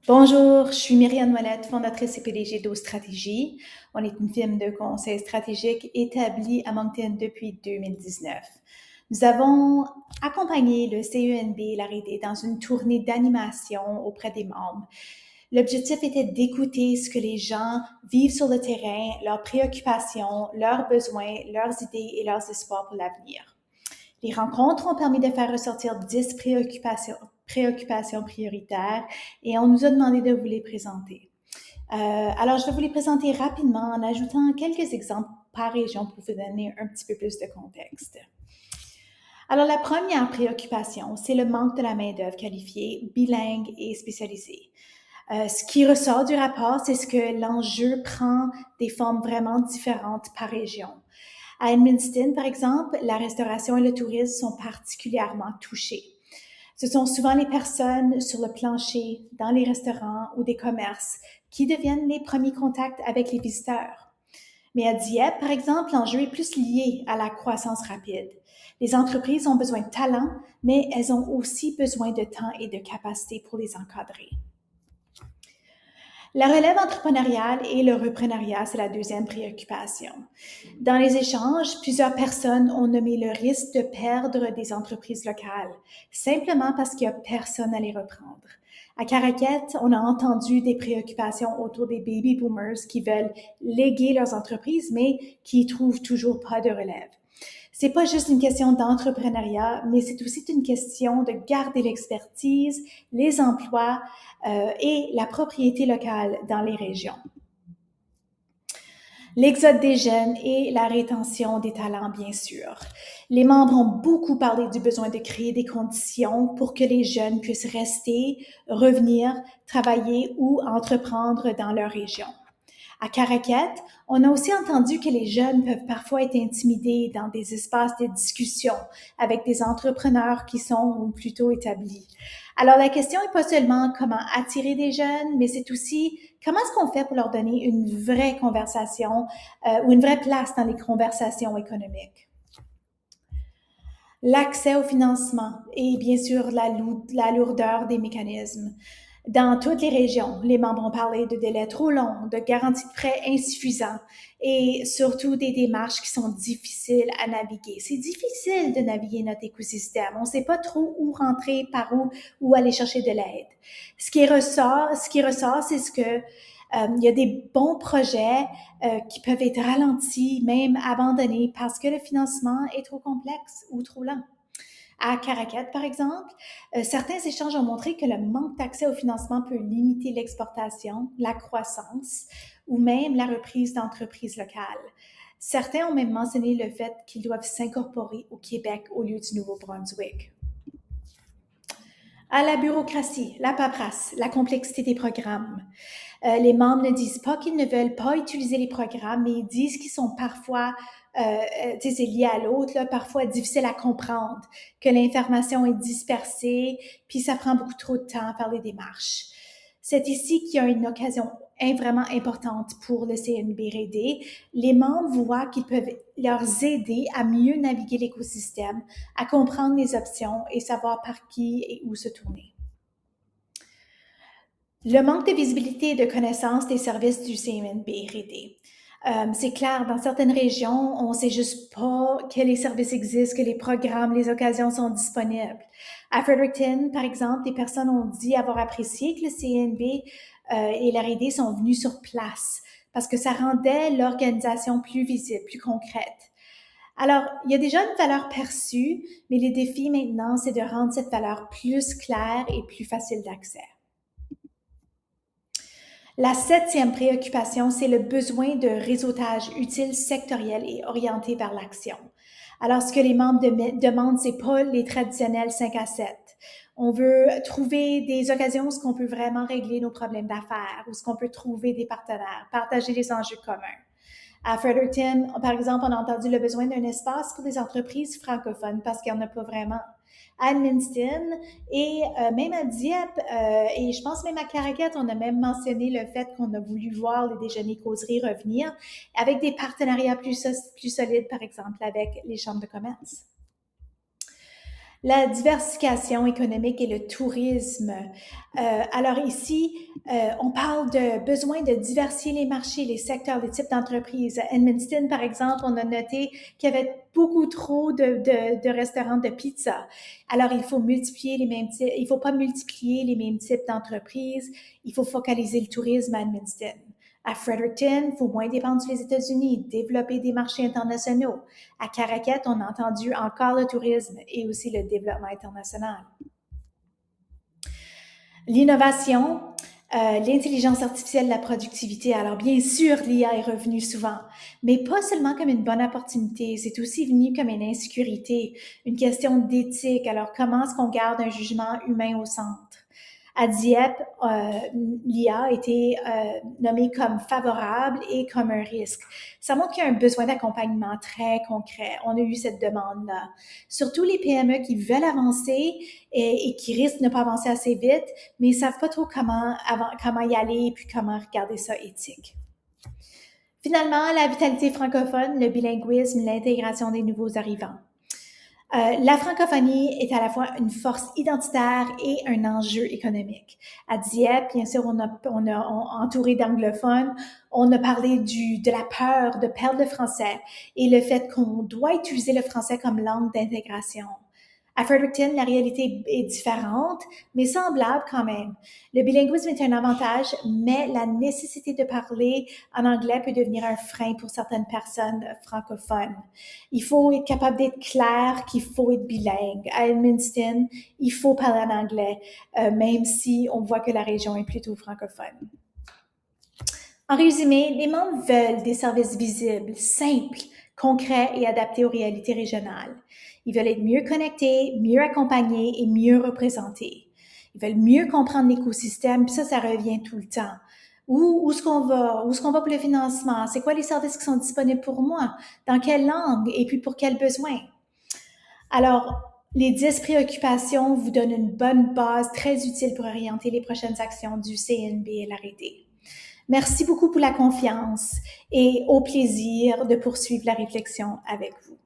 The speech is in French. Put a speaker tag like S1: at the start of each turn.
S1: Bonjour, je suis Myriam Ouellette, fondatrice et PDG d'O-Stratégie. On est une firme de conseil stratégique établie à Moncton depuis 2019. Nous avons accompagné le CENB, la RD, dans une tournée d'animation auprès des membres. L'objectif était d'écouter ce que les gens vivent sur le terrain, leurs préoccupations, leurs besoins, leurs idées et leurs espoirs pour l'avenir. Les rencontres ont permis de faire ressortir 10 préoccupations prioritaires et on nous a demandé de vous les présenter. Alors, je vais vous les présenter rapidement en ajoutant quelques exemples par région pour vous donner un petit peu plus de contexte. Alors, la première préoccupation, c'est le manque de la main-d'œuvre qualifiée, bilingue et spécialisée. Ce qui ressort du rapport, c'est que l'enjeu prend des formes vraiment différentes par région. À Edmundston, par exemple, la restauration et le tourisme sont particulièrement touchés. Ce sont souvent les personnes sur le plancher, dans les restaurants ou des commerces qui deviennent les premiers contacts avec les visiteurs. Mais à Dieppe, par exemple, l'enjeu est plus lié à la croissance rapide. Les entreprises ont besoin de talent, mais elles ont aussi besoin de temps et de capacité pour les encadrer. La relève entrepreneuriale et le reprenariat, c'est la deuxième préoccupation. Dans les échanges, plusieurs personnes ont nommé le risque de perdre des entreprises locales, simplement parce qu'il n'y a personne à les reprendre. À Caraquette, on a entendu des préoccupations autour des baby boomers qui veulent léguer leurs entreprises, mais qui trouvent toujours pas de relève. C'est pas juste une question d'entrepreneuriat, mais c'est aussi une question de garder l'expertise, les emplois et la propriété locale dans les régions. L'exode des jeunes et la rétention des talents, bien sûr. Les membres ont beaucoup parlé du besoin de créer des conditions pour que les jeunes puissent rester, revenir, travailler ou entreprendre dans leur région. À Caraquette, on a aussi entendu que les jeunes peuvent parfois être intimidés dans des espaces de discussion avec des entrepreneurs qui sont plutôt établis. Alors la question n'est pas seulement comment attirer des jeunes, mais c'est aussi comment est-ce qu'on fait pour leur donner une vraie conversation ou une vraie place dans les conversations économiques. L'accès au financement et bien sûr la lourdeur des mécanismes. Dans toutes les régions, les membres ont parlé de délais trop longs, de garanties de prêts insuffisants et surtout des démarches qui sont difficiles à naviguer. C'est difficile de naviguer notre écosystème. On ne sait pas trop où rentrer, par où aller chercher de l'aide. Ce qui ressort, c'est que il y a des bons projets qui peuvent être ralentis, même abandonnés parce que le financement est trop complexe ou trop lent. À Caraquette, par exemple, certains échanges ont montré que le manque d'accès au financement peut limiter l'exportation, la croissance ou même la reprise d'entreprises locales. Certains ont même mentionné le fait qu'ils doivent s'incorporer au Québec au lieu du Nouveau-Brunswick. À la bureaucratie, la paperasse, la complexité des programmes. Les membres ne disent pas qu'ils ne veulent pas utiliser les programmes, mais ils disent qu'ils sont parfois, c'est lié à l'autre, là, parfois difficile à comprendre, que l'information est dispersée, puis ça prend beaucoup trop de temps à faire les démarches. C'est ici qu'il y a une occasion vraiment importante pour le CNBRD. Les membres voient qu'ils peuvent leur aider à mieux naviguer l'écosystème, à comprendre les options et savoir par qui et où se tourner. Le manque de visibilité et de connaissance des services du CNBRD. C'est clair, dans certaines régions, on ne sait juste pas que les services existent, que les programmes, les occasions sont disponibles. À Fredericton, par exemple, des personnes ont dit avoir apprécié que le CNB et l'RD sont venus sur place parce que ça rendait l'organisation plus visible, plus concrète. Alors, il y a déjà une valeur perçue, mais les défis maintenant, c'est de rendre cette valeur plus claire et plus facile d'accès. La septième préoccupation, c'est le besoin de réseautage utile, sectoriel et orienté vers l'action. Alors, ce que les membres demandent, c'est pas les traditionnels 5 à 7. On veut trouver des occasions où on peut vraiment régler nos problèmes d'affaires, où on peut trouver des partenaires, partager les enjeux communs. À Fredericton, par exemple, on a entendu le besoin d'un espace pour les entreprises francophones parce qu'il n'y en a pas vraiment. À Edmundston et même à Dieppe et je pense même à Caraquette, on a même mentionné le fait qu'on a voulu voir les déjeuners causeries revenir avec des partenariats plus solides, par exemple, avec les chambres de commerce. La diversification économique et le tourisme. Alors ici, on parle de besoin de diversifier les marchés, les secteurs, les types d'entreprises. À Edmundston, par exemple, on a noté qu'il y avait beaucoup trop de restaurants de pizza. Alors, il faut multiplier les mêmes types, il faut pas multiplier les mêmes types d'entreprises. Il faut focaliser le tourisme à Edmundston. À Fredericton, il faut moins dépendre des États-Unis, développer des marchés internationaux. À Caraquette, on a entendu encore le tourisme et aussi le développement international. L'innovation, l'intelligence artificielle, la productivité. Alors, bien sûr, l'IA est revenue souvent, mais pas seulement comme une bonne opportunité, c'est aussi venu comme une insécurité, une question d'éthique. Alors, comment est-ce qu'on garde un jugement humain au centre? À Dieppe, l'IA a été nommée comme favorable et comme un risque. Ça montre qu'il y a un besoin d'accompagnement très concret. On a eu cette demande-là. Surtout les PME qui veulent avancer et qui risquent de ne pas avancer assez vite, mais ils ne savent pas trop comment y aller et puis comment regarder ça éthique. Finalement, la vitalité francophone, le bilinguisme, l'intégration des nouveaux arrivants. La francophonie est à la fois une force identitaire et un enjeu économique. À Dieppe, bien sûr, on a entouré d'anglophones, on a parlé de la peur de perdre le français et le fait qu'on doit utiliser le français comme langue d'intégration. À Fredericton, la réalité est différente, mais semblable quand même. Le bilinguisme est un avantage, mais la nécessité de parler en anglais peut devenir un frein pour certaines personnes francophones. Il faut être capable d'être clair qu'il faut être bilingue. À Edmundston, il faut parler en anglais, même si on voit que la région est plutôt francophone. En résumé, les membres veulent des services visibles, simples, concrets et adaptés aux réalités régionales. Ils veulent être mieux connectés, mieux accompagnés et mieux représentés. Ils veulent mieux comprendre l'écosystème, puis ça revient tout le temps. Où est-ce qu'on va? Où est-ce qu'on va pour le financement? C'est quoi les services qui sont disponibles pour moi? Dans quelle langue? Et puis pour quels besoins? Alors, les 10 préoccupations vous donnent une bonne base très utile pour orienter les prochaines actions du CNB et l'arrêté. Merci beaucoup pour la confiance et au plaisir de poursuivre la réflexion avec vous.